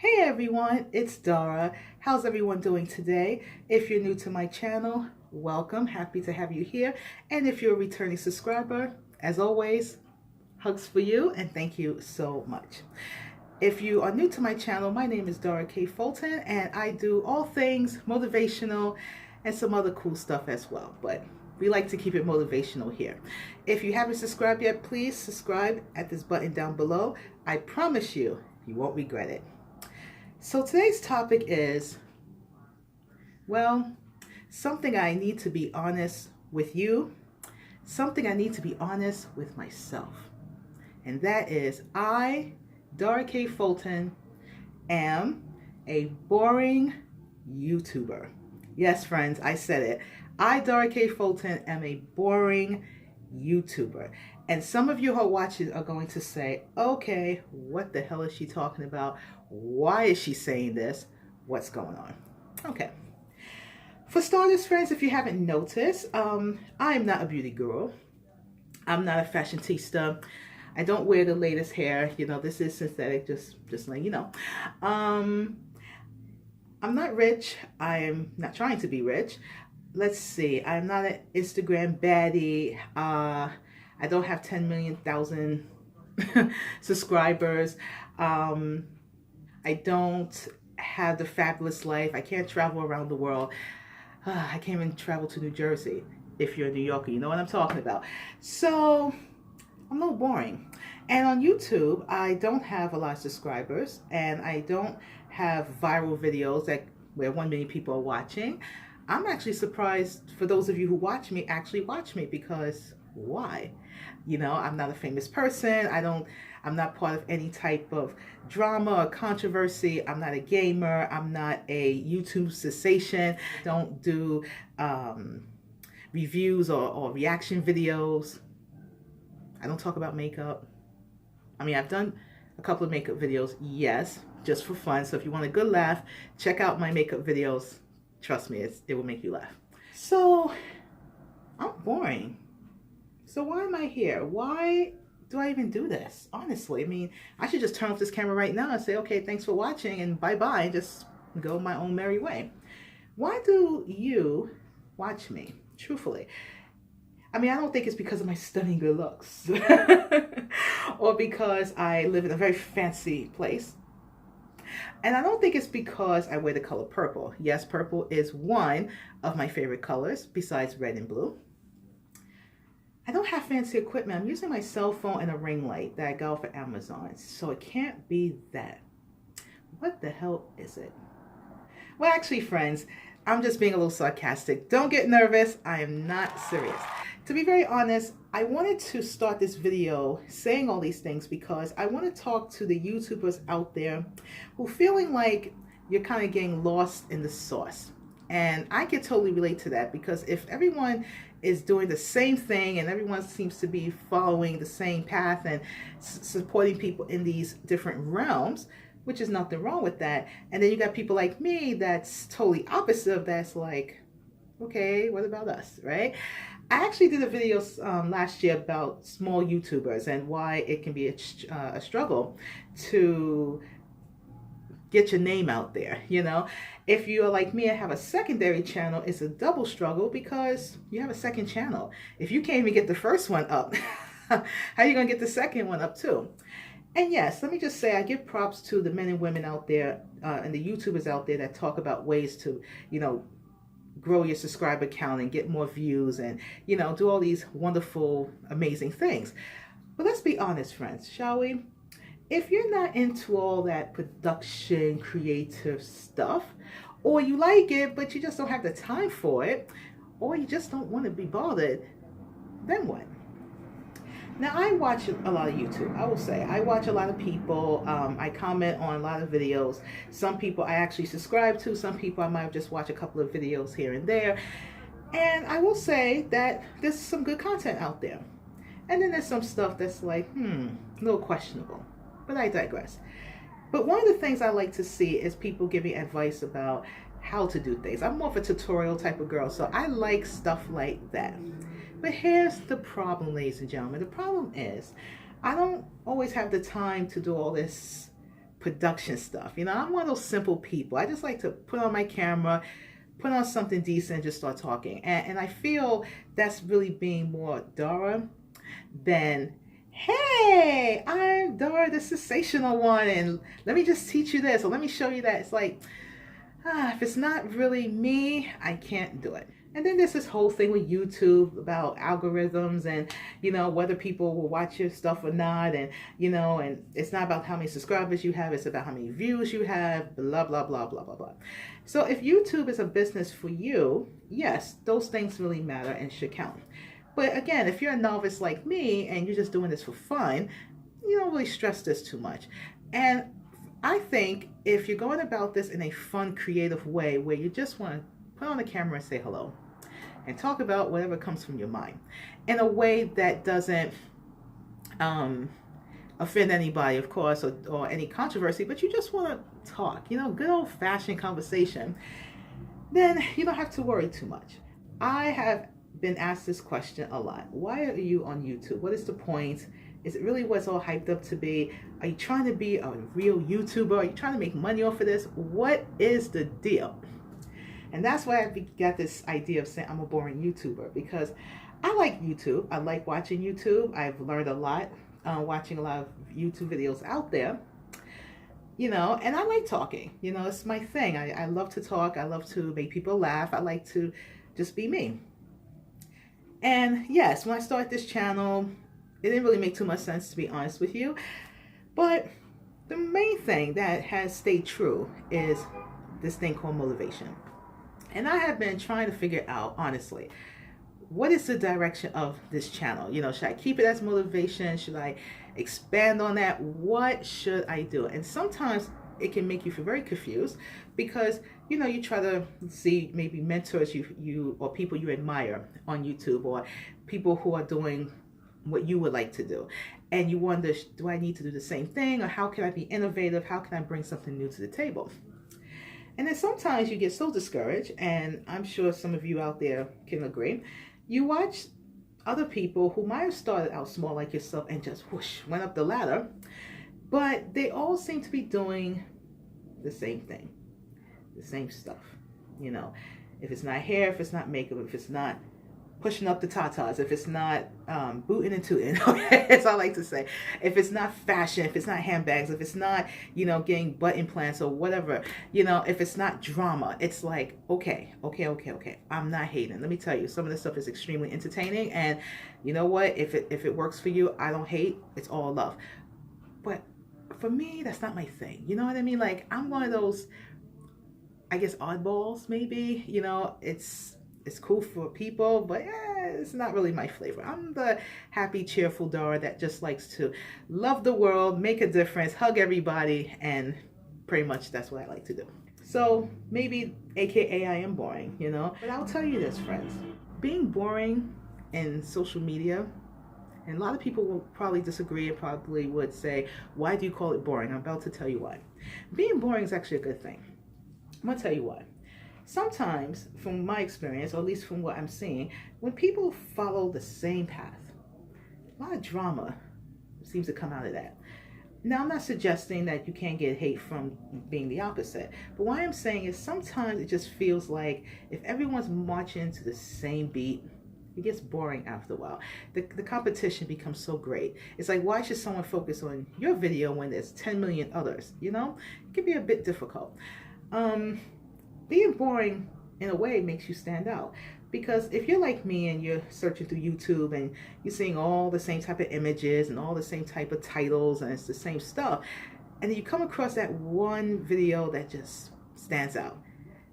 Hey everyone, it's Dara. How's everyone doing today? If you're new to my channel, welcome. Happy to have you here. And if you're a returning subscriber, as always, hugs for you and thank you so much. If you are new to my channel, my name is Dara K. Fulton and I do all things motivational and some other cool stuff as well. But we like to keep it motivational here. If you haven't subscribed yet, please subscribe at this button down below. I promise you, you won't regret it. So today's topic is, well, something I need to be honest with you, something I need to be honest with myself. And that is, I, Dara K. Fulton, am a boring YouTuber. Yes, friends, I said it. I, Dara K. Fulton, am a boring YouTuber. And some of you who are watching are going to say, okay, what the hell is she talking about? Why is she saying this? What's going on? Okay. For starters, friends, if you haven't noticed, I am not a beauty guru. I'm not a fashionista. I don't wear the latest hair. You know, this is synthetic, just letting you know. I'm not rich. I'm not trying to be rich. Let's see. I'm not an Instagram baddie. I don't have 10 million thousand subscribers. I don't have the fabulous life. I can't travel around the world. I can't even travel to New Jersey. If you're a New Yorker, you know what I'm talking about. So I'm a little boring. And on YouTube, I don't have a lot of subscribers and I don't have viral videos where 1 million people are watching. I'm actually surprised for those of you who watch me actually watch me, because why? You know, I'm not a famous person. I'm not part of any type of drama or controversy. I'm not a gamer. I'm not a YouTube sensation. Don't do reviews or reaction videos. I don't talk about makeup. I mean, I've done a couple of makeup videos, yes, just for fun. So if you want a good laugh, check out my makeup videos. Trust me, it will make you laugh. So I'm boring. So why am I here? Why do I even do this? Honestly, I mean, I should just turn off this camera right now and say, okay, thanks for watching and bye-bye, and just go my own merry way. Why do you watch me, truthfully? I mean, I don't think it's because of my stunning good looks or because I live in a very fancy place. And I don't think it's because I wear the color purple. Yes, purple is one of my favorite colors besides red and blue. I don't have fancy equipment. I'm using my cell phone and a ring light that I got off of Amazon. So it can't be that. What the hell is it? Well, actually, friends, I'm just being a little sarcastic. Don't get nervous. I am not serious. To be very honest, I wanted to start this video saying all these things because I want to talk to the YouTubers out there who feeling like you're kind of getting lost in the sauce. And I can totally relate to that, because if everyone is doing the same thing and everyone seems to be following the same path and supporting people in these different realms, which is nothing wrong with that. And then you got people like me that's totally opposite of that's like, okay, what about us, right? I actually did a video last year about small YouTubers and why it can be a struggle to get your name out there. You know, if you're like me and have a secondary channel, it's a double struggle because you have a second channel. If you can't even get the first one up, how are you gonna get the second one up too? And yes, let me just say, I give props to the men and women out there and the YouTubers out there that talk about ways to, you know, grow your subscriber count and get more views and, you know, do all these wonderful, amazing things. But let's be honest, friends, shall we? If you're not into all that production, creative stuff, or you like it, but you just don't have the time for it, or you just don't want to be bothered, then what? Now, I watch a lot of YouTube. I will say I watch a lot of people. I comment on a lot of videos. Some people I actually subscribe to. Some people I might just watch a couple of videos here and there. And I will say that there's some good content out there. And then there's some stuff that's like, a little questionable. But I digress. But one of the things I like to see is people giving advice about how to do things. I'm more of a tutorial type of girl, so I like stuff like that. But here's the problem, ladies and gentlemen. The problem is I don't always have the time to do all this production stuff. You know, I'm one of those simple people. I just like to put on my camera, put on something decent, and just start talking. And I feel that's really being more Dara than, hey, I'm Dara the sensational one, and let me just teach you this, or let me show you that. It's like, if it's not really me, I can't do it. And then there's this whole thing with YouTube about algorithms and, you know, whether people will watch your stuff or not. And, you know, and it's not about how many subscribers you have. It's about how many views you have, blah, blah, blah, blah, blah, blah. So if YouTube is a business for you, yes, those things really matter and should count. But again, if you're a novice like me and you're just doing this for fun, you don't really stress this too much. And I think if you're going about this in a fun, creative way where you just want to put on the camera and say hello and talk about whatever comes from your mind in a way that doesn't offend anybody, of course, or any controversy, but you just want to talk, you know, good old-fashioned conversation, then you don't have to worry too much. I have been asked this question a lot. Why are you on YouTube? What is the point? Is it really what's all hyped up to be? Are you trying to be a real YouTuber? Are you trying to make money off of this? What is the deal? And that's why I got this idea of saying I'm a boring YouTuber, because I like YouTube. I like watching YouTube. I've learned a lot watching a lot of YouTube videos out there, you know, and I like talking. You know, it's my thing. I love to talk. I love to make people laugh. I like to just be me. And yes, when I started this channel, it didn't really make too much sense, to be honest with you. But the main thing that has stayed true is this thing called motivation. And I have been trying to figure out, honestly, what is the direction of this channel? You know, should I keep it as motivation? Should I expand on that? What should I do? And sometimes it can make you feel very confused because, you know, you try to see maybe mentors you or people you admire on YouTube, or people who are doing what you would like to do. And you wonder, do I need to do the same thing? Or how can I be innovative? How can I bring something new to the table? And then sometimes you get so discouraged, and I'm sure some of you out there can agree. You watch other people who might have started out small like yourself and just whoosh, went up the ladder, but they all seem to be doing the same thing, the same stuff. You know, if it's not hair, if it's not makeup, if it's not pushing up the tatas, if it's not booting and tooting, okay, as I like to say, if it's not fashion, if it's not handbags, if it's not, you know, getting butt implants or whatever, you know, if it's not drama, it's like, okay, I'm not hating. Let me tell you, some of this stuff is extremely entertaining, and you know what, if it works for you, I don't hate, it's all love. But for me, that's not my thing, you know what I mean? Like, I'm one of those, I guess, oddballs, maybe, you know, it's cool for people, but it's not really my flavor. I'm the happy, cheerful Dara that just likes to love the world, make a difference, hug everybody, and pretty much that's what I like to do. So maybe, AKA, I am boring, you know? But I'll tell you this, friends. Being boring in social media, and a lot of people will probably disagree and probably would say, why do you call it boring? I'm about to tell you why. Being boring is actually a good thing. I'm going to tell you why. Sometimes, from my experience, or at least from what I'm seeing, when people follow the same path, a lot of drama seems to come out of that. Now, I'm not suggesting that you can't get hate from being the opposite, but what I'm saying is sometimes it just feels like if everyone's marching to the same beat, it gets boring after a while. The competition becomes so great. It's like, why should someone focus on your video when there's 10 million others, you know? It can be a bit difficult. Being boring, in a way, makes you stand out. Because if you're like me and you're searching through YouTube and you're seeing all the same type of images and all the same type of titles and it's the same stuff, and then you come across that one video that just stands out,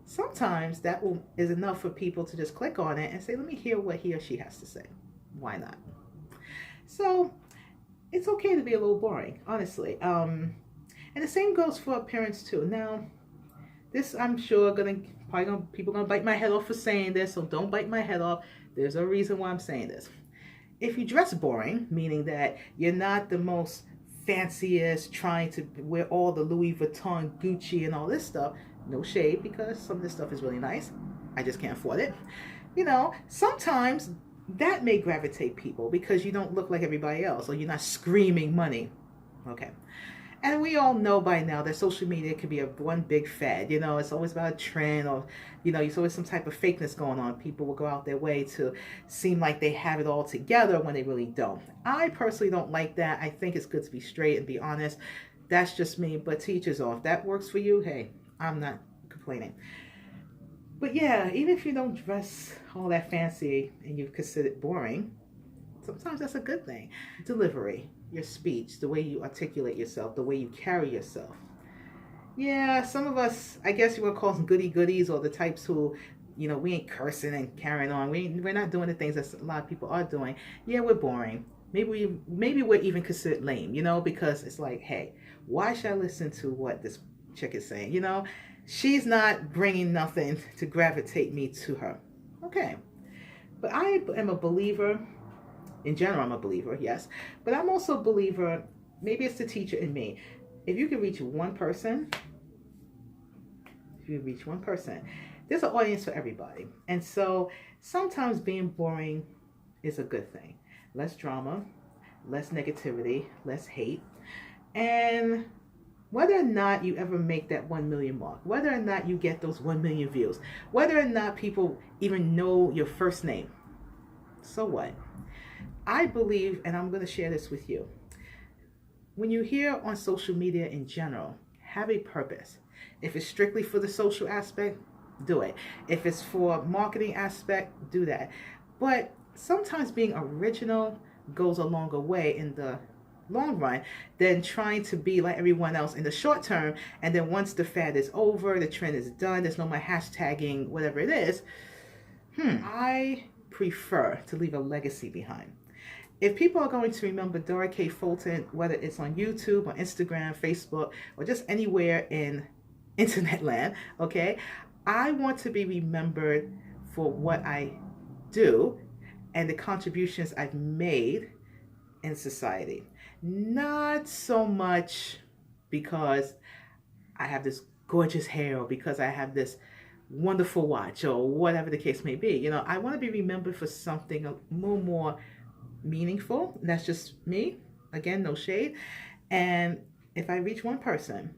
sometimes that is enough for people to just click on it and say, let me hear what he or she has to say. Why not? So it's okay to be a little boring, honestly. And the same goes for appearance too. Now, this, I'm sure, people gonna bite my head off for saying this, so don't bite my head off. There's a reason why I'm saying this. If you dress boring, meaning that you're not the most fanciest, trying to wear all the Louis Vuitton, Gucci, and all this stuff, no shade, because some of this stuff is really nice. I just can't afford it. You know, sometimes that may gravitate people because you don't look like everybody else, or you're not screaming money. Okay. And we all know by now that social media can be one big fad. You know, it's always about a trend, or, you know, there's always some type of fakeness going on. People will go out their way to seem like they have it all together when they really don't. I personally don't like that. I think it's good to be straight and be honest. That's just me, but to each his own. If that works for you, hey, I'm not complaining. But yeah, even if you don't dress all that fancy and you consider it boring, sometimes that's a good thing. Delivery, your speech, the way you articulate yourself, the way you carry yourself. Yeah, some of us, I guess you would call them goody goodies, or the types who, you know, we ain't cursing and carrying on. We're not doing the things that a lot of people are doing. Yeah, we're boring. Maybe we're even considered lame, you know, because it's like, hey, why should I listen to what this chick is saying? You know, she's not bringing nothing to gravitate me to her. Okay, but I am a believer. In general, I'm a believer, yes, but I'm also a believer. Maybe it's the teacher in me. If you can reach one person, there's an audience for everybody. And so sometimes being boring is a good thing. Less drama, less negativity, less hate. And whether or not you ever make that 1 million mark, whether or not you get those 1 million views, whether or not people even know your first name, so what? I believe, and I'm going to share this with you, when you hear on social media in general, have a purpose. If it's strictly for the social aspect, do it. If it's for marketing aspect, do that. But sometimes being original goes a longer way in the long run than trying to be like everyone else in the short term. And then once the fad is over, the trend is done, there's no more hashtagging, whatever it is. I prefer to leave a legacy behind. If people are going to remember Dara K. Fulton, whether it's on YouTube or Instagram, Facebook, or just anywhere in internet land, okay, I want to be remembered for what I do and the contributions I've made in society. Not so much because I have this gorgeous hair, or because I have this wonderful watch, or whatever the case may be. You know, I want to be remembered for something a little more meaningful. That's just me. Again, no shade. And if I reach one person,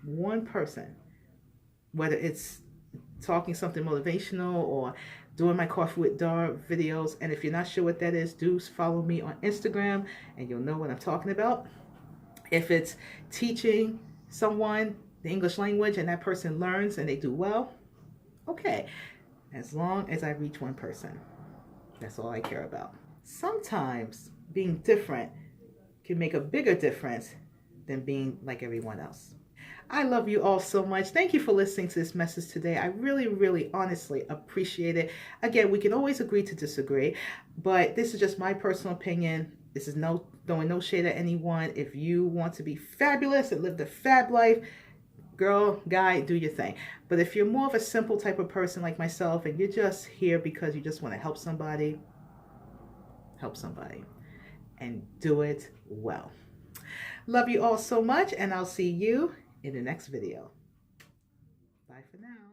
whether it's talking something motivational or doing my Coffee with Dara videos, and if you're not sure what that is, do follow me on Instagram and you'll know what I'm talking about. If it's teaching someone the English language and that person learns and they do well, okay, as long as I reach one person, that's all I care about. Sometimes being different can make a bigger difference than being like everyone else. I love you all so much. Thank you for listening to this message today. I really, really, honestly appreciate it. Again, we can always agree to disagree, but this is just my personal opinion. This is throwing no shade at anyone. If you want to be fabulous and live the fab life, girl, guy, do your thing. But if you're more of a simple type of person like myself, and you're just here because you just want to help somebody, and do it well. Love you all so much, and I'll see you in the next video. Bye for now.